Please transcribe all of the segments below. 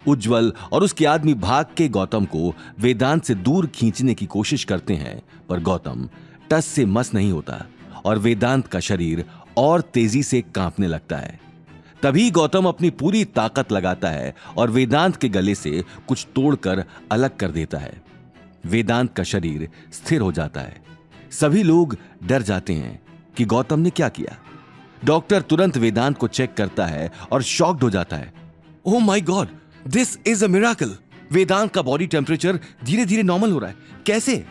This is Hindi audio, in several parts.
उज्जवल और उसके आदमी भाग के गौतम को वेदांत से दूर खींचने की कोशिश करते हैं, पर गौतम टस से मस नहीं होता और वेदांत का शरीर और तेजी से कांपने लगता है। तभी गौतम अपनी पूरी ताकत लगाता है और वेदांत के गले से कुछ तोड़कर अलग कर देता है। वेदांत का शरीर स्थिर हो जाता है। सभी लोग डर जाते हैं कि गौतम ने क्या किया। डॉक्टर तुरंत वेदांत को चेक करता है और शॉक्ड हो जाता है। Oh my God, this is a miracle. Vedant का बॉडी टेम्परेचर धीरे धीरे नॉर्मल हो रहा है। कैसे?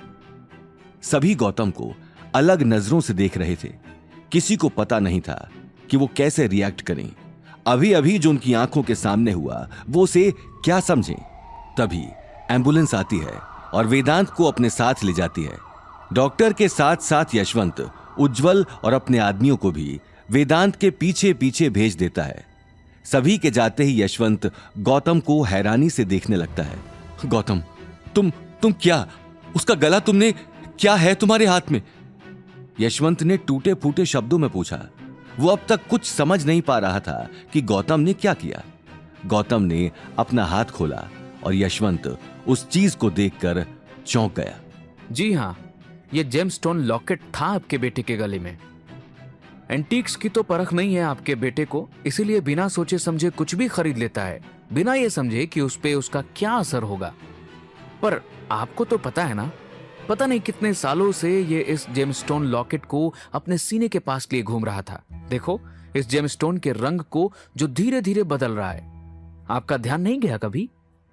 सभी गौतम को अलग नजरों से देख रहे थे। किसी को पता नहीं था कि वो कैसे रिएक्ट करें। अभी अभी जो उनकी आंखों के सामने हुआ वो उसे क्या समझें। तभी एम्बुलेंस आती है और वेदांत को अपने साथ ले जाती है। डॉक्टर के साथ साथ यशवंत, उज्जवल और अपने आदमियों को भी वेदांत के पीछे पीछे भेज देता है। सभी के जाते ही यशवंत गौतम को हैरानी से देखने लगता है। गौतम, तुम क्या? उसका गला तुमने, क्या है तुम्हारे हाथ में? यशवंत ने टूटे फूटे शब्दों में पूछा। वो अब तक कुछ समझ नहीं पा रहा था कि गौतम ने क्या किया। गौतम ने अपना हाथ खोला और यशवंत उस चीज को देखकर चौंक गया। जी हाँ, ये जेमस्टोन लॉकेट था आपके बेटे के गले में। एंटीक्स की तो परख नहीं है आपके बेटे को, इसीलिए बिना सोचे समझे कुछ भी खरीद लेता है, बिना ये समझे कि उस पे उसका क्या असर होगा। पर आपको तो पता है ना, पता नहीं कितने सालों से ये इस जेमस्टोन लॉकेट को अपने सीने के पास लिए घूम रहा था। देखो इस जेमस्टोन के रंग को जो धीरे धीरे बदल रहा है। आपका ध्यान नहीं गया कभी?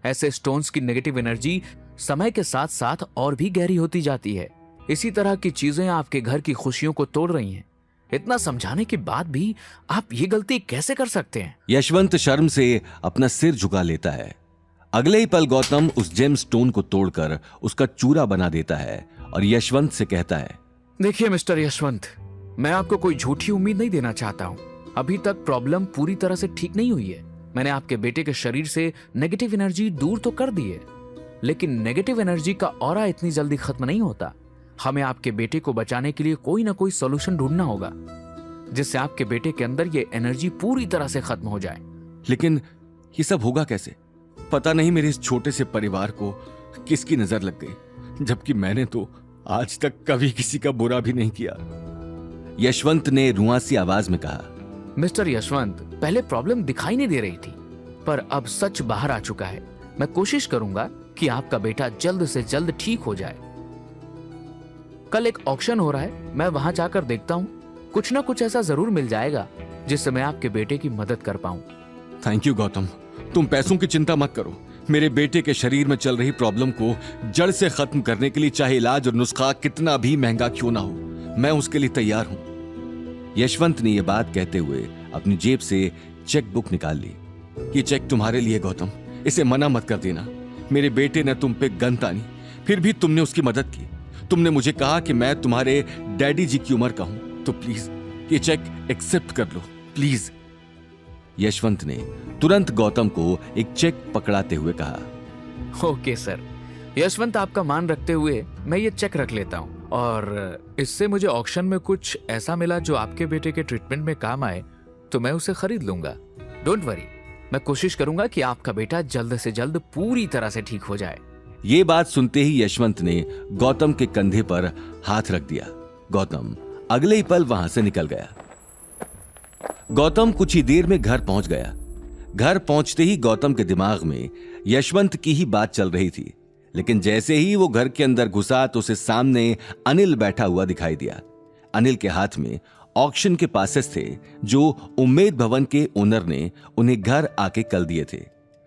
ऐसे स्टोन्स की नेगेटिव एनर्जी समय के साथ साथ और भी गहरी होती जाती है। इसी तरह की चीजें आपके घर की खुशियों को तोड़ रही हैं। इतना समझाने के बाद भी आप ये गलती कैसे कर सकते हैं? यशवंत शर्म से अपना सिर झुका लेता है। अगले ही पल गौतम उस जेम स्टोन को तोड़कर उसका चूरा बना देता है और यशवंत से कहता है, देखिए मिस्टर यशवंत, मैं आपको कोई झूठी उम्मीद नहीं देना चाहता हूँ। अभी तक प्रॉब्लम पूरी तरह से ठीक नहीं हुई है। मैंने आपके बेटे के शरीर से नेगेटिव एनर्जी दूर तो कर दी है, लेकिन नेगेटिव एनर्जी का ऑरा इतनी जल्दी खत्म नहीं होता। हमें आपके बेटे को बचाने के लिए कोई ना कोई सॉल्यूशन ढूंढना होगा, जिससे आपके बेटे के अंदर ये एनर्जी पूरी तरह से खत्म हो जाए। लेकिन ये सब होगा कैसे? पता नहीं मेरे इस छोटे से परिवार को किसकी नजर लग गई, जबकि मैंने तो आज तक कभी किसी का बुरा भी नहीं किया। यशवंत ने रुआसी आवाज में कहा। मिस्टर यशवंत, पहले प्रॉब्लम दिखाई नहीं दे रही थी, पर अब सच बाहर आ चुका है। मैं कोशिश करूंगा कि आपका बेटा जल्द से जल्द ठीक हो जाए। कल एक ऑक्शन हो रहा है, मैं वहां जाकर देखता हूँ। कुछ ना कुछ ऐसा जरूर मिल जाएगा जिससे मैं आपके बेटे की मदद कर पाऊं। थैंक यू गौतम, तुम पैसों की चिंता मत करो। मेरे बेटे के शरीर में चल रही प्रॉब्लम को जड़ से खत्म करने के लिए चाहे इलाज और नुस्खा कितना भी महंगा क्यों ना हो, मैं उसके लिए तैयार हूं। यशवंत ने यह बात कहते हुए अपनी जेब से चेक बुक निकाल ली। ये चेक तुम्हारे लिए गौतम, इसे मना मत कर देना। मेरे बेटे ने तुम पे गन तानी, फिर भी तुमने उसकी मदद की। तुमने मुझे कहा कि मैं तुम्हारे डैडी जी की उम्र का हूं, तो प्लीज ये चेक एक्सेप्ट कर लो, प्लीज। यशवंत ने तुरंत गौतम को एक चेक पकड़ाते हुए कहा। ओके सर, यशवंत आपका मान रखते हुए मैं ये चेक रख लेता हूँ, और इससे मुझे ऑक्शन में कुछ ऐसा मिला जो आपके बेटे के ट्रीटमेंट में काम आए तो मैं उसे खरीद लूंगा। डोंट वरी, मैं कोशिश करूंगा कि आपका बेटा जल्द से जल्द पूरी तरह से ठीक हो जाए। ये बात सुनते ही यशवंत ने गौतम के कंधे पर हाथ रख दिया। गौतम अगले ही पल वहां से निकल गया। गौतम कुछ ही देर में घर पहुंच गया। घर पहुंचते ही गौतम के दिमाग में यशवंत की ही बात चल रही थी, लेकिन जैसे ही वो घर के अंदर घुसा तो उसे सामने अनिल बैठा हुआ दिखाई दिया। अनिल के हाथ में ऑक्शन के पासेस थे जो उम्मेद भवन के ओनर ने उन्हें घर आके कल दिए थे।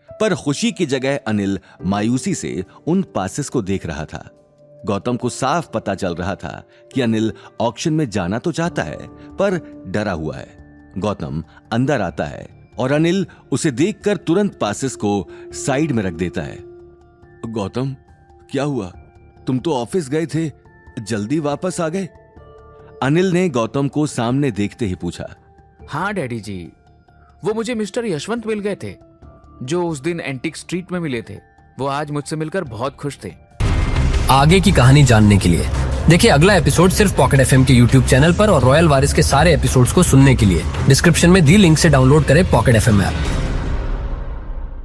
पर खुशी की जगह अनिल मायूसी से उन पासेस को देख रहा था। गौतम को साफ पता चल रहा था कि अनिल ऑक्शन में जाना तो चाहता है, पर डरा हुआ है। गौतम अंदर आता है और अनिल उसे देखकर तुरंत पासेस को साइड में रख देता है। गौतम, क्या हुआ? तुम तो ऑफिस गए थे, जल्दी वापस आ गए? अनिल ने गौतम को सामने देखते ही पूछा। हाँ डैडी जी, वो मुझे मिस्टर यशवंत मिल गए थे जो उस दिन एंटीक स्ट्रीट में मिले थे। वो आज मुझसे मिलकर बहुत खुश थे। आगे की कहानी जानने के लिए देखिए अगला एपिसोड सिर्फ पॉकेट एफएम के यूट्यूब चैनल पर, और रॉयल वारिस के सारे एपिसोड्स को सुनने के लिए डिस्क्रिप्शन में दी लिंक से डाउनलोड करें पॉकेट एफएम ऐप।